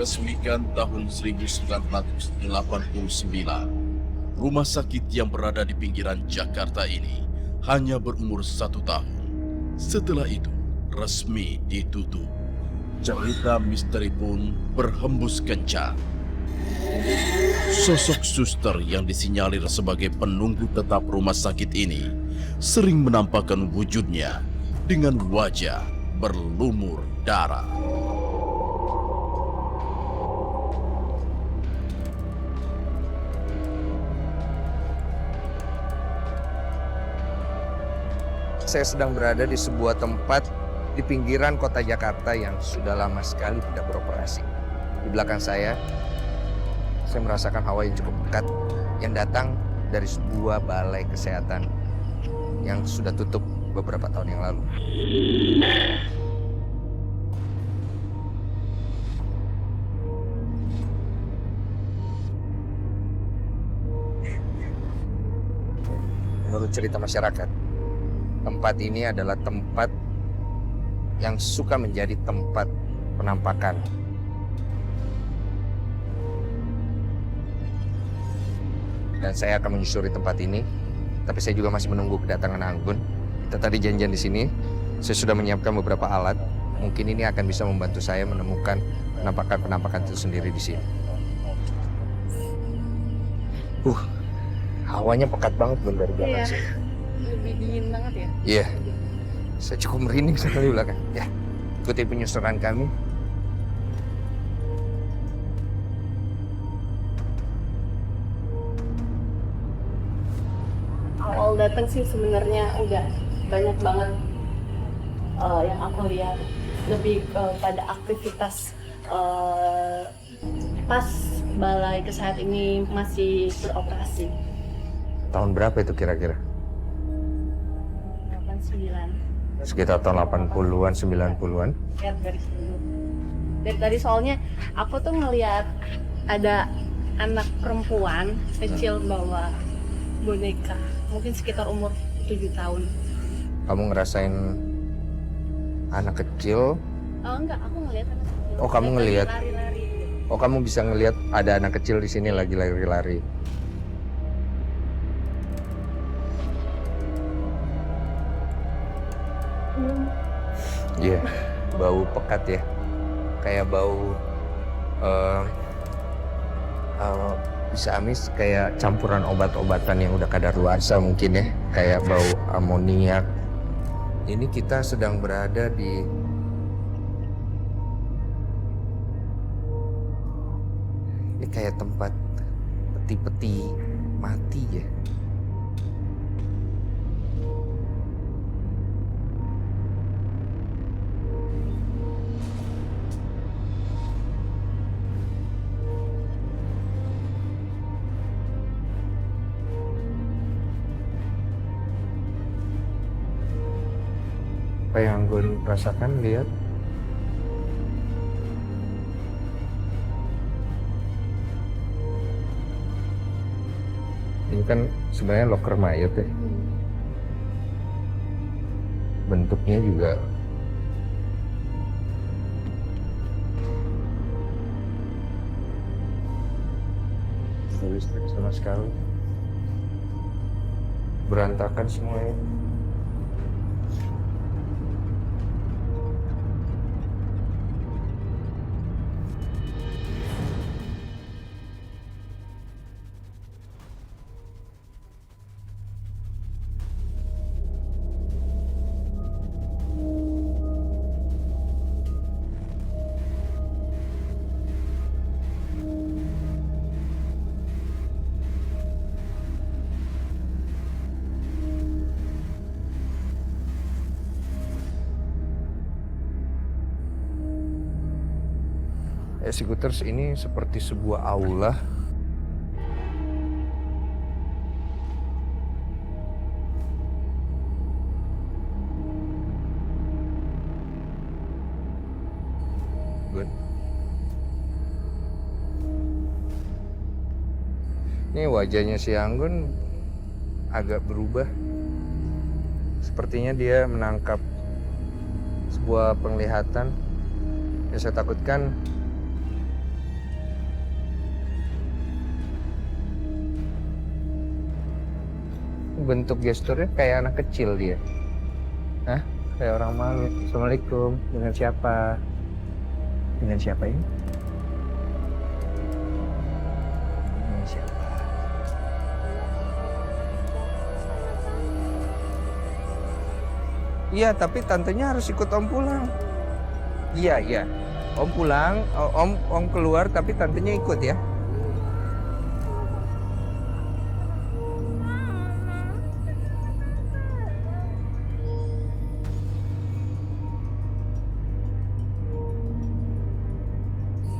diresmikan tahun 1989, rumah sakit yang berada di pinggiran Jakarta ini hanya berumur 1 tahun. Setelah itu, resmi ditutup. Cerita misteri pun berhembus kencang. Sosok suster yang disinyalir sebagai penunggu tetap rumah sakit ini sering menampakkan wujudnya dengan wajah berlumur darah. Saya sedang berada di sebuah tempat di pinggiran kota Jakarta yang sudah lama sekali tidak beroperasi. Di belakang saya merasakan hawa yang cukup pekat yang datang dari sebuah balai kesehatan yang sudah tutup beberapa tahun yang lalu. Menurut cerita masyarakat, tempat ini adalah tempat yang suka menjadi tempat penampakan. Dan saya akan menyusuri tempat ini, tapi saya juga masih menunggu kedatangan Anggun. Kita tadi janjian di sini, saya sudah menyiapkan beberapa alat. Mungkin ini akan bisa membantu saya menemukan penampakan-penampakan itu sendiri di sini. Hawanya pekat banget dari belakang saya. Lebih dingin banget ya? Iya, saya cukup merinding sekali di belakang. Ya, ikuti penyusuran kami. Awal datang sih sebenarnya udah banyak banget yang aku lihat, lebih pada aktivitas pas balai kesehatan ini masih beroperasi. Tahun berapa itu kira-kira? 89. Sekitar tahun 80-an, 90-an. Lihat dari sini. Dari tadi soalnya aku tuh ngelihat ada anak perempuan kecil bawa boneka, mungkin sekitar umur 7 tahun. Kamu ngerasain anak kecil? Oh enggak, aku ngelihat anak kecil. Oh, kamu Dia ngelihat? lari-lari. Oh, kamu bisa ngelihat ada anak kecil di sini lagi lari-lari. Iya, bau pekat ya. Kayak bau bisa amis, kayak campuran obat-obatan yang udah kadaluarsa mungkin ya. Kayak bau amoniak. Ini kita sedang berada di ini kayak tempat peti-peti mati ya. Apa yang gue rasakan, lihat. Ini kan sebenarnya loker mayat ya. Bentuknya juga nggak listrik sama sekali. Berantakan semuanya. Executors ini seperti sebuah aula. Good. Ini wajahnya si Anggun agak berubah. Sepertinya dia menangkap sebuah penglihatan. Yang saya takutkan bentuk gesturnya kayak anak kecil dia. Hah? Kayak orang malu. Assalamualaikum. Dengan siapa? Dengan siapa ini? Dengan siapa? Iya, tapi tantenya harus ikut Om pulang. Iya, iya. Om pulang, Om keluar, tapi tantenya ikut ya.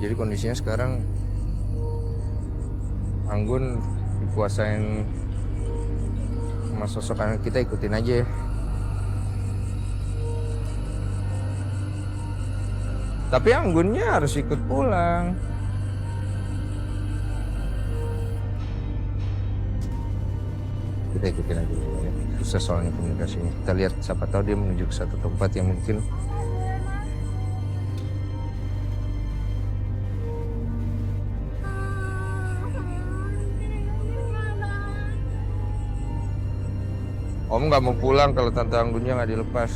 Jadi kondisinya sekarang Anggun dikuasain sama sosok anak, kita ikutin aja ya. Tapi Anggunnya harus ikut pulang. Kita ikutin aja dulu ya. Susah soalnya komunikasinya. Kita lihat siapa tahu dia menuju ke satu tempat yang mungkin Om nggak mau pulang kalau Tante Anggunnya nggak dilepas.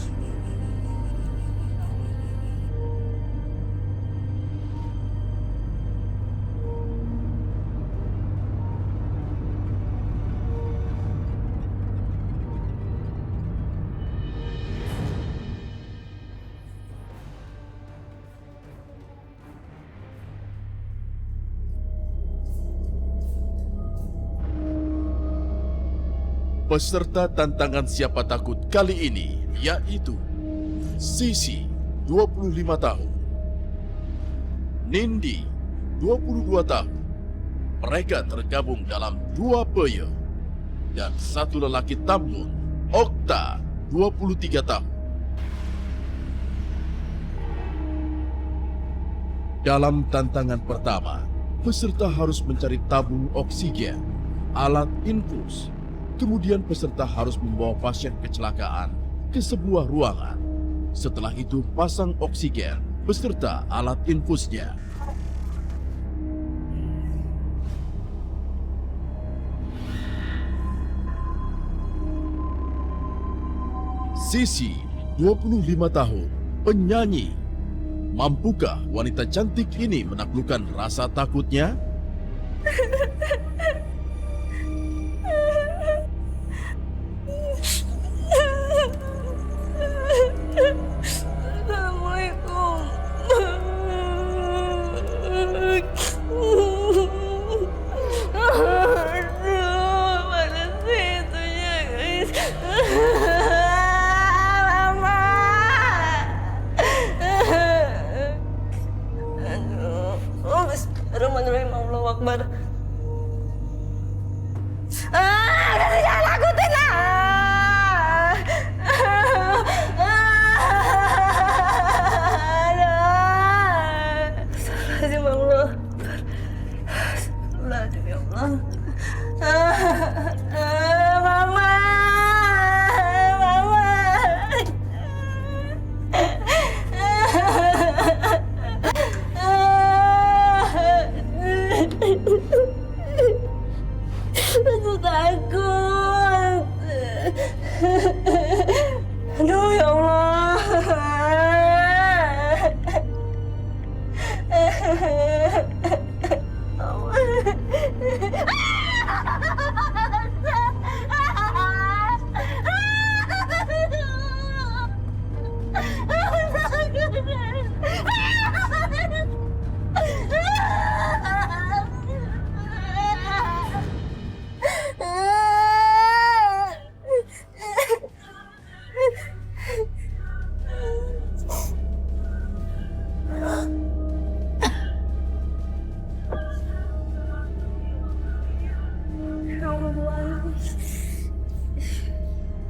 Peserta tantangan siapa takut kali ini yaitu Sisi, 25 tahun. Nindi, 22 tahun. Mereka tergabung dalam 2 peyem. Dan 1 lelaki tambun, Okta, 23 tahun. Dalam tantangan pertama, peserta harus mencari tabung oksigen, alat infus. Kemudian peserta harus membawa pasien kecelakaan ke sebuah ruangan. Setelah itu pasang oksigen beserta alat infusnya. Sisi, 25 tahun, penyanyi. Mampukah wanita cantik ini menaklukkan rasa takutnya? Assalamualaikum. Aduh, mana sih itunya, guys? Mama. Aduh. Oh, bismillahirrahmanirrahim. Allahu Akbar. Udah sih, jangan takutin lah. Astagfirullahaladzim, Allah. Astagfirullahaladzim, ya Allah. Mama. Mama. Aku takut. Aduh, ya Allah.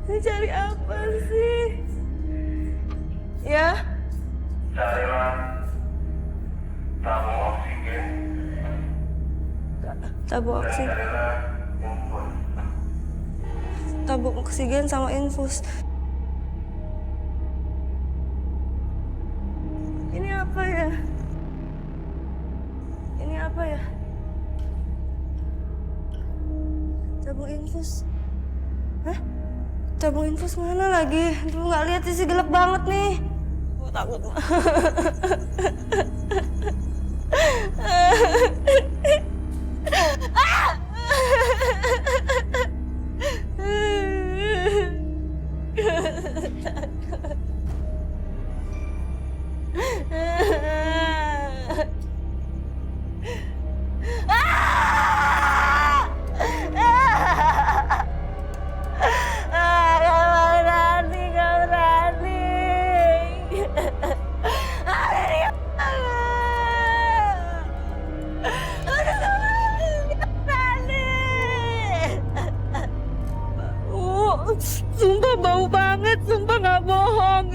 Ini cari apa sih? Ya? Carilah tabung oksigen. Tabung oksigen. Carilah infus. Tabung oksigen sama infus. Ini apa ya? Ini apa ya? Tabung infus. Tabung infus mana lagi? Aduh, nggak lihat sih, gelap banget nih. Gue takut. Sumpah bau banget, sumpah nggak bohong.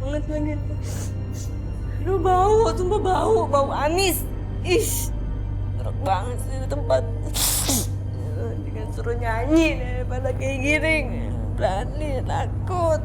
Banget lagi. Aduh bau, sumpah bau amis. Ih, jorok banget sih ini tempat. Dengan suruh nyanyi daripada kayak gini. Berani, takut.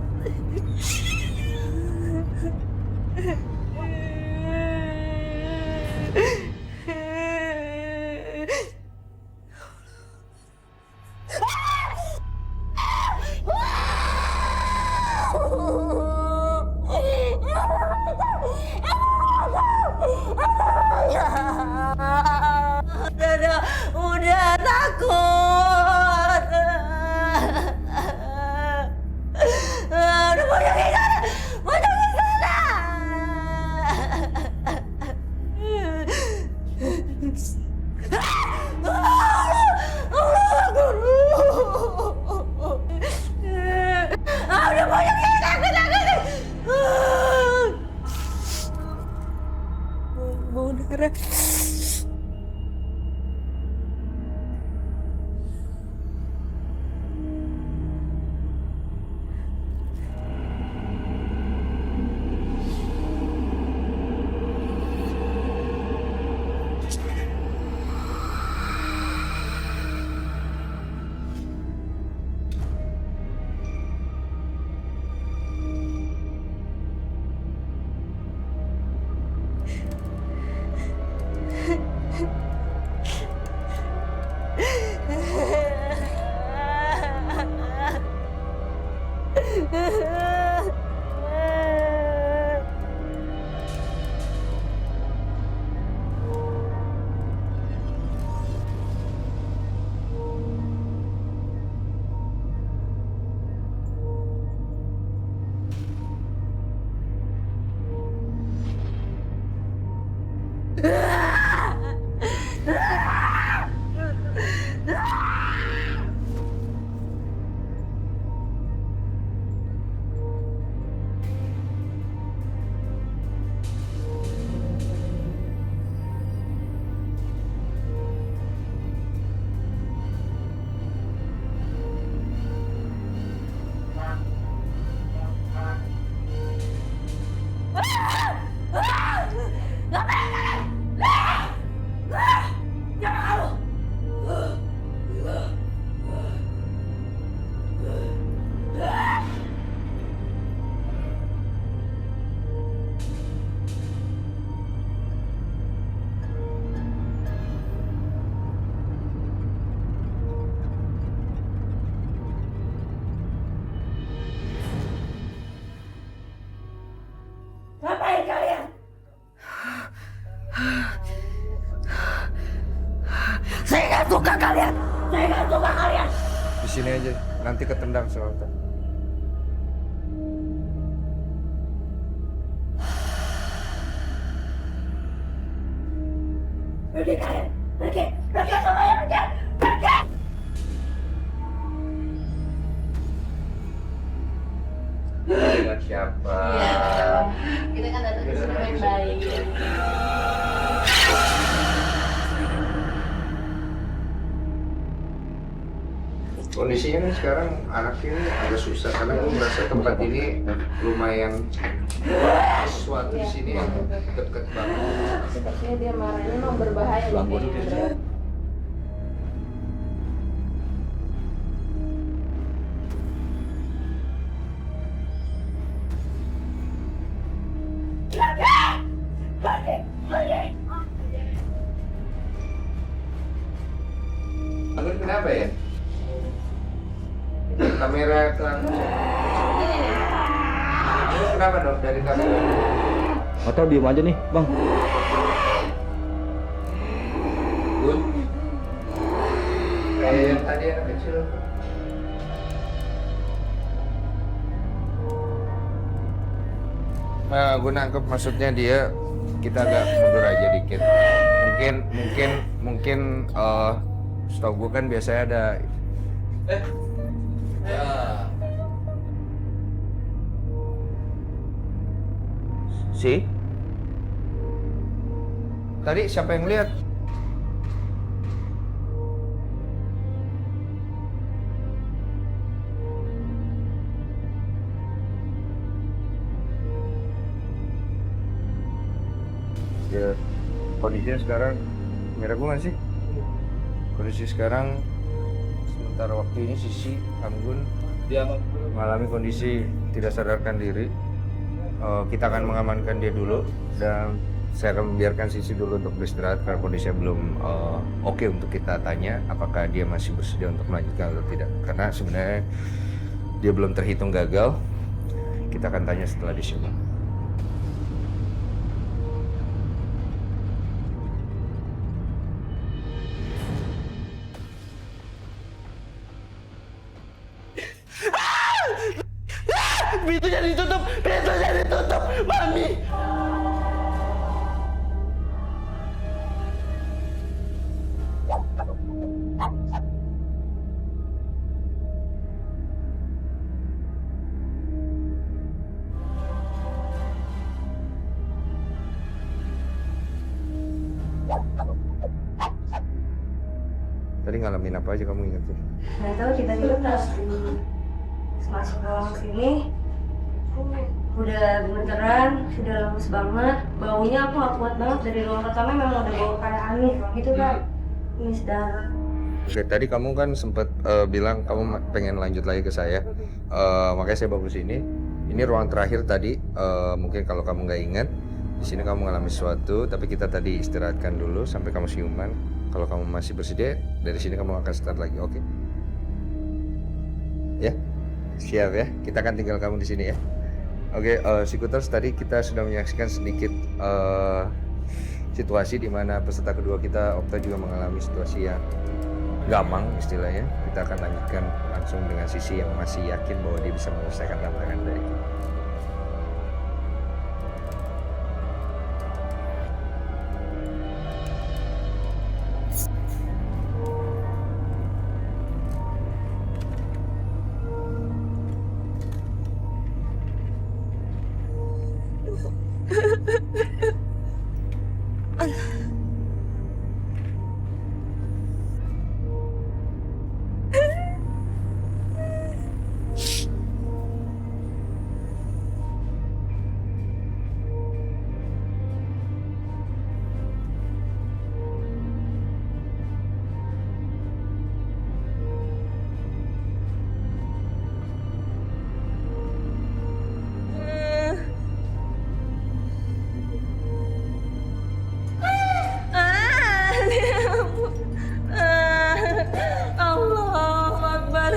Udah takut. Udah banyak di sana. Udah banyak di sana. Bau darah. Ngapain kalian? Saya nggak suka kalian. Saya nggak suka kalian. Di sini aja, nanti ketendang soalnya. Pergi kalian. Pergi. Pergi semuanya. Pergi. Pergi. Dengan siapa? Iya. Kita kan datang ke sini yang baik. Kondisinya kan sekarang anak ini agak susah karena aku merasa tempat ini lumayan sesuatu di sini yang deket banget. Sepertinya dia marahnya memang berbahaya nih kayaknya, Bro. Anggun kenapa ya? Kamera kan. Anggun kenapa dok dari kamera? Atau diem aja nih, Bang. Gun. Kayak yang tadi anak kecil. Nah, gue nangkep maksudnya dia kita agak mundur aja dikit. Mungkin setahu gue kan biasanya ada Si? Tadi siapa yang lihat? Ya, kondisinya sekarang merah gue nggak sih? Kondisi sekarang sementara waktu ini Sisi Anggun dia mengalami kondisi tidak sadarkan diri. Kita akan mengamankan dia dulu dan saya akan membiarkan Sisi dulu untuk beristirahat karena kondisinya belum oke untuk kita tanya apakah dia masih bersedia untuk melanjutkan atau tidak. Karena sebenarnya dia belum terhitung gagal. Kita akan tanya setelah di sini. Pintunya ditutup, Mami. Tadi ngalamin apa aja kamu ingetin? Nggak tahu kita juga pas masuk ruang sini udah gemeteran, sudah lemes banget, baunya aku nggak kuat banget. Dari ruang pertama memang udah bau kayak amis gitu kan, amis darah. Oke, tadi kamu kan sempat bilang kamu pengen lanjut lagi ke saya, makanya saya bawa ke sini. Ini ruang terakhir tadi, mungkin kalau kamu nggak ingat, di sini kamu mengalami sesuatu, tapi kita tadi istirahatkan dulu sampai kamu siuman. Kalau kamu masih bersedia, dari sini kamu akan start lagi, oke? Ya, siap ya. Kita akan tinggal kamu di sini ya. Oke, Psikoters, tadi kita sudah menyaksikan sedikit situasi di mana peserta kedua kita, Okta, juga mengalami situasi yang gamang istilahnya. Kita akan lanjutkan langsung dengan Sisi yang masih yakin bahwa dia bisa menyelesaikan tantangan dari kita. Allahu Akbar.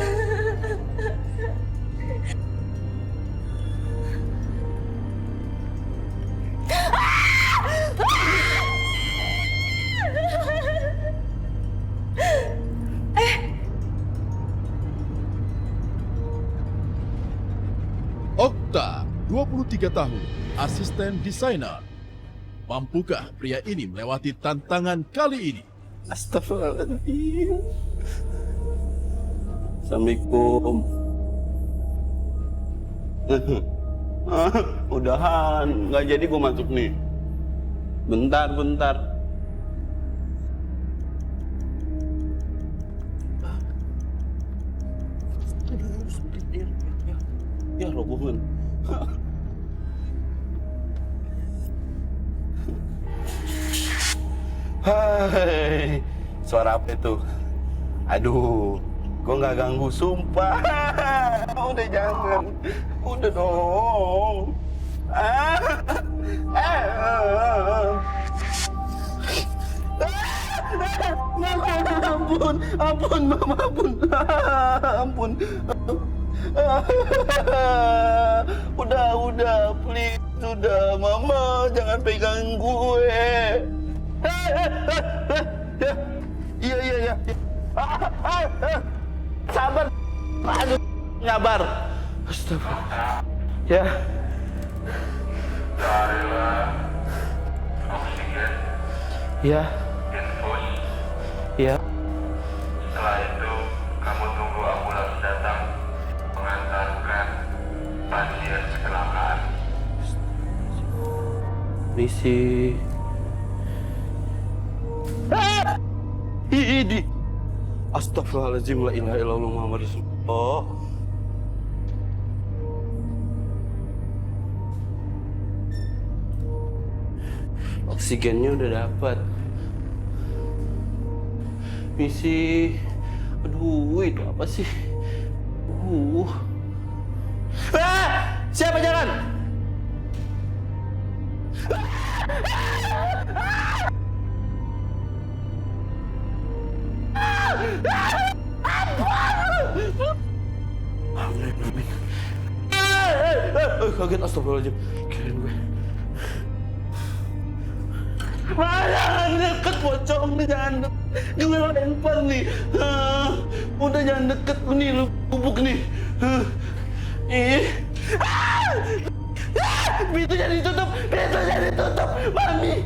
Okta, 23 tahun, asisten desainer. Mampukah pria ini melewati tantangan kali ini? Astagfirullahaladzim. Assalamualaikum. Udahan, nggak jadi gue masuk nih. Bentar. Ya robohan. Hai, suara apa itu? Aduh, gue nggak ganggu, sumpah. Udah jangan, udah dong. Ampun, Mama, ampun. Udah, please, udah, Mama, jangan pegang gue. Iya. Sabar. Aduh, nyabar. Astagfirullah. Ya. Carilah oksigen, Ya. infus. Ya. Setelah itu, kamu tunggu ambulans datang mengantarkan pasien kecelakaan. Misi. Ini. Astagfirullahaladzim, la ilaha illallah Muhammad Rasulullah. Oksigennya udah dapat. Misi. Aduh, itu apa sih? Siapa jalan? Kaget, astagfirullahaladzim. Kirain gue. Jangan deket, pocong nih, jangan deket. Gue lempar nih. Udah jangan deket nih, lu bubuk nih. Pintunya ditutup, Mami.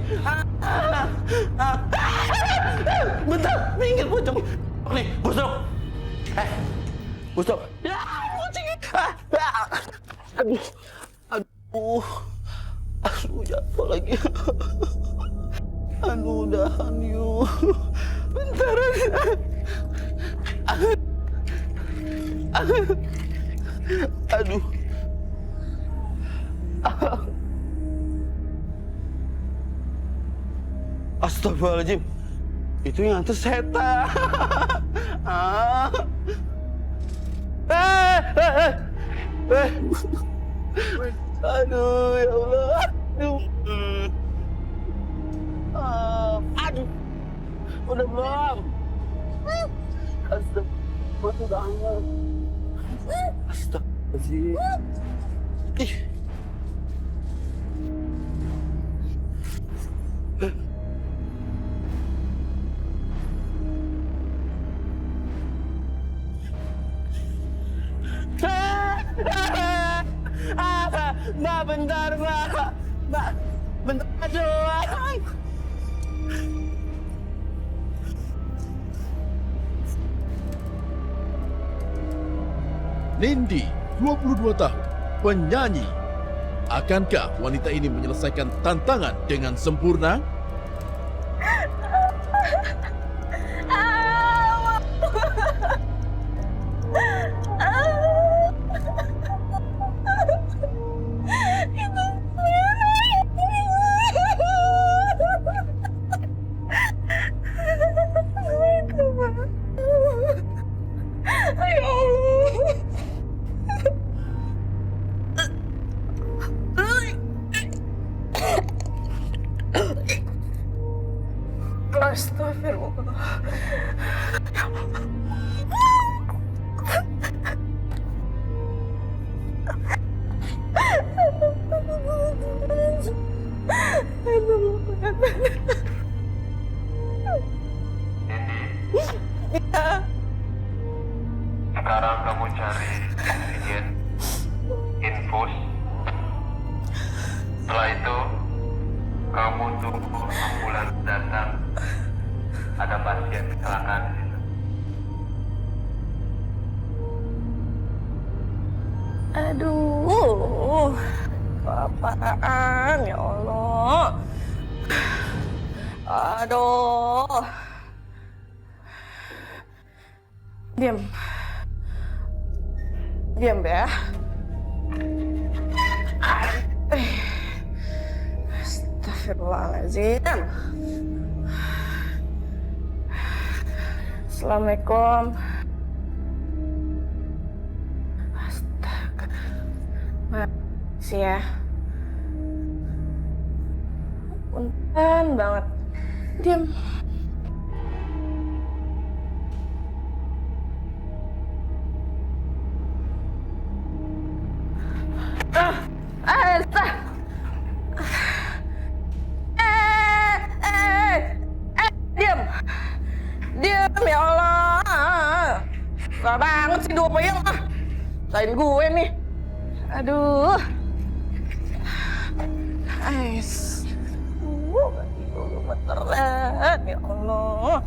Bentar, minggir pocong. Nih, busuk. Busuk. Ya, kucing. Aduh, jatuh lagi. Udahan yuk. Bentar. Aduh. Astagfirullahaladzim. Itu yang hantu setan. Aduh, ya Allah. Aduh. Udah belum? Astagfirullahaladzim. Astagfirullahaladzim. Ih. Mbak, bentar, Mbak. Bentar, aduh. Nindi, 22 tahun, penyanyi. Akankah wanita ini menyelesaikan tantangan dengan sempurna? Astagfirullah. Sekarang kamu cari oksigen, infus. Setelah itu, kamu tunggu ambulans datang. Ada pasien kecelakaan di situ. Aduh, apaan ya Allah? Aduh. Diam. Diam ya. Astagfirullahaladzim. Assalamualaikum. Astaga. Makasih ya. Punten banget. Diam. Diam. Diam ya Allah. Susah banget sih dua peyang ah. Sain gue nih. Aduh. Ais. Gemeteran ya Allah.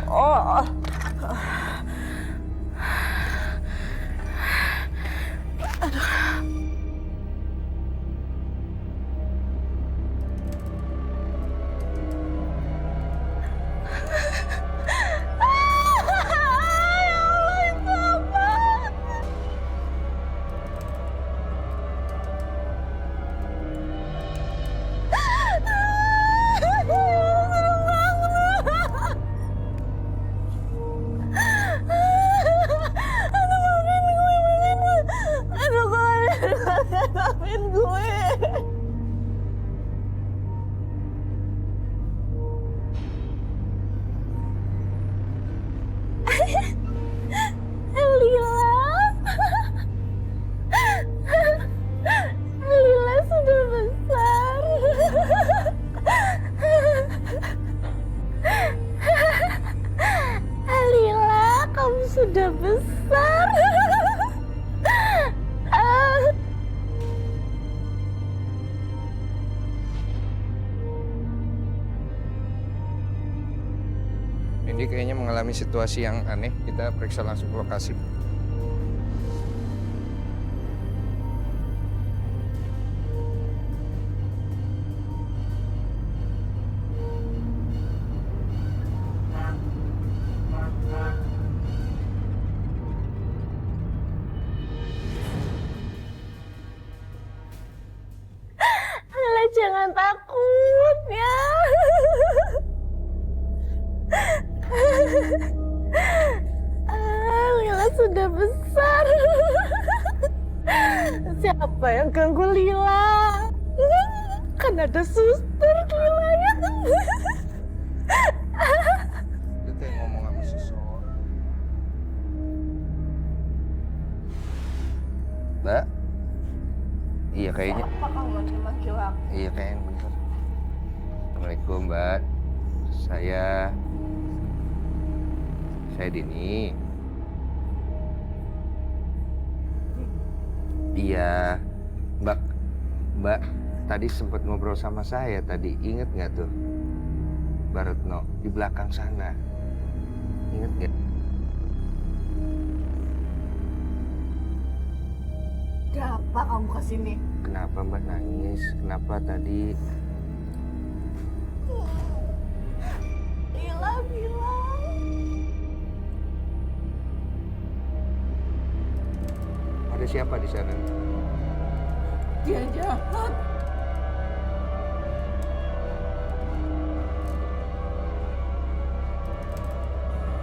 Oh. Maafin gue. Lila sudah besar. Lila, kamu sudah besar. Ini kayaknya mengalami situasi yang aneh. Kita periksa langsung ke lokasi. Lila jangan takut ya. Lila sudah besar. Siapa yang ganggu Lila? Kan ada suster Lila ya. Itu kayak ngomong sama seseorang. Mbak? Iya kayaknya. Apa kamu manggil aku? Iya kayaknya bener. Assalamualaikum Mbak. Saya Dini. Iya, Mbak tadi sempat ngobrol sama saya tadi. Ingat nggak tuh, Mbak Retno di belakang sana? Ingat nggak? Kenapa kamu kesini? Kenapa Mbak nangis? Kenapa tadi? Lila bilang Ada siapa di sana? dia jahat.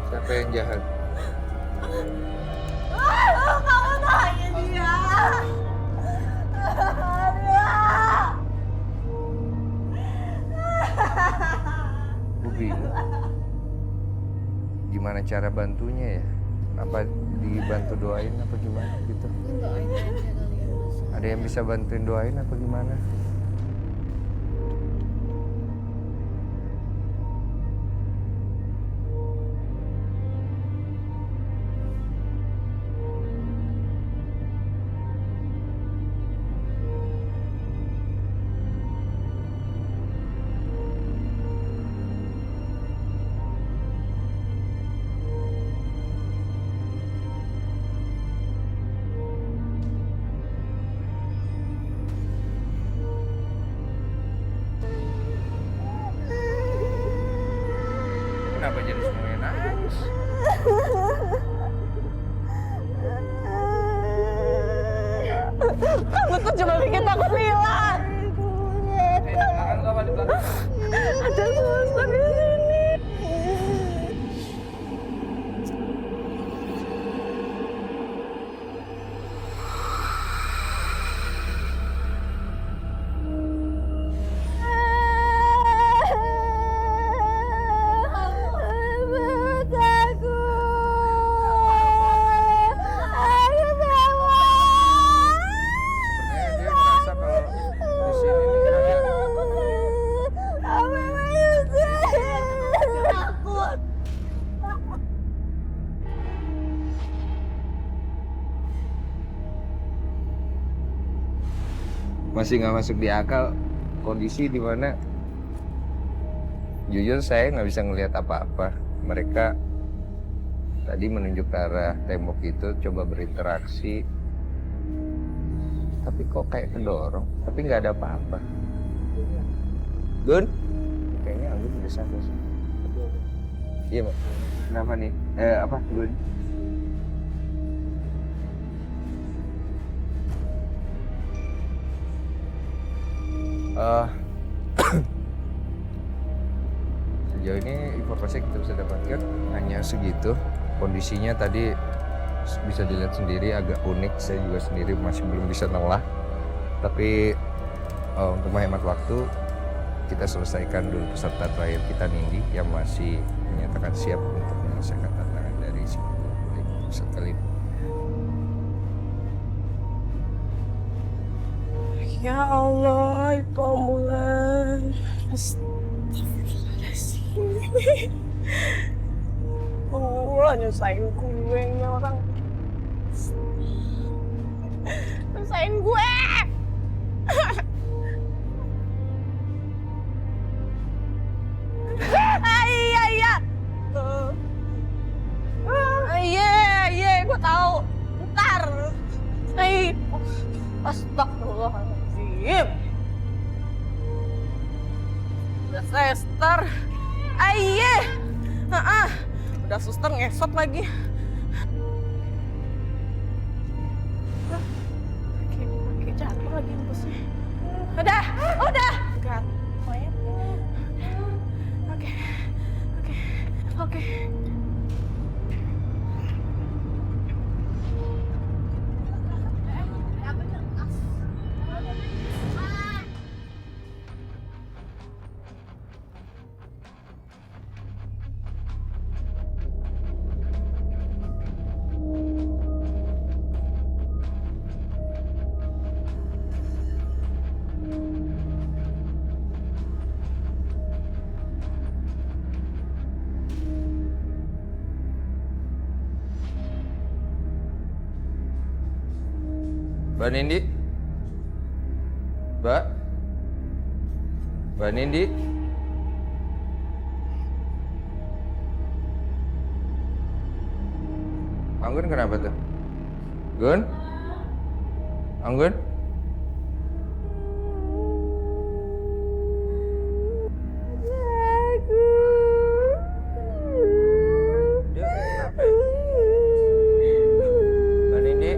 Siapa yang jahat? Kamu tanya dia. Gue bingung. Gimana cara bantunya ya? Apa dibantu doain apa gimana gitu? Doain aja kali ya, Mas. Ada yang bisa bantuin doain apa gimana? Kamu tuh cuma bikin takut Lila. Ada suster di sini. Sebenarnya dia merasa kalau di sini nih ada masih nggak masuk di akal kondisi di mana jujur saya nggak bisa ngelihat apa-apa. Mereka tadi menunjuk ke arah tembok itu, coba berinteraksi, tapi kok kayak kedorong, tapi nggak ada apa-apa. Gun, kayaknya Anggun udah sampai sih. Iya, Mbak. Kenapa nih? Apa, Gun? Sejauh ini informasi yang kita bisa dapatkan hanya segitu. Kondisinya tadi bisa dilihat sendiri agak unik. Saya juga sendiri masih belum bisa nolah. Tapi untuk menghemat waktu, kita selesaikan dulu peserta terakhir kita, Nindi, yang masih menyatakan siap untuk menyelesaikan tantangan dari si peserta kali ini. Ya Allah, itu ambulan. Astagfirullahaladzim. Oh, nyusahin gue ini orang. Nyusahin gue. Iya. Iya, gue tahu. Ntar. Astagfirullahaladzim. Udah suster. Aye. Udah suster ngesot lagi. Oke, jatuh lagi empusnya. Udah. Enggak. Oke. Mbak Nindi? Mbak Nindi? Anggun kenapa tuh? Gun? Anggun? Dia kenapa ya? Mbak Nindi?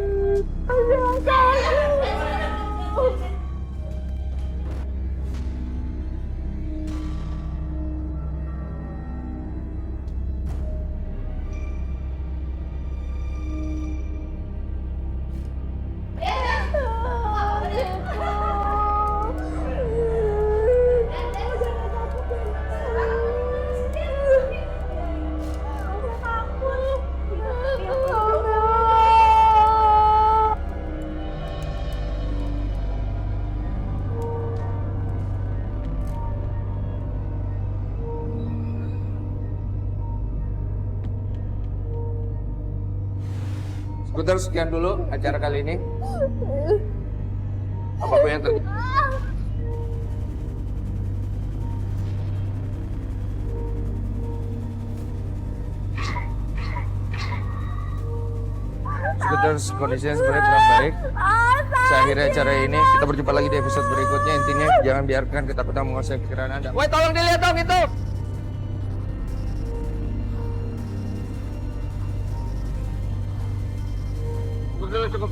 Skuter, sekian dulu acara kali ini. Apapun yang terjadi. Skuter, kondisinya sebenarnya kurang baik. Saya akhiri acara ini. Kita berjumpa lagi di episode berikutnya. Intinya jangan biarkan ketakutan menguasai pikiran Anda. Woi, tolong dilihat dong itu. Cukup.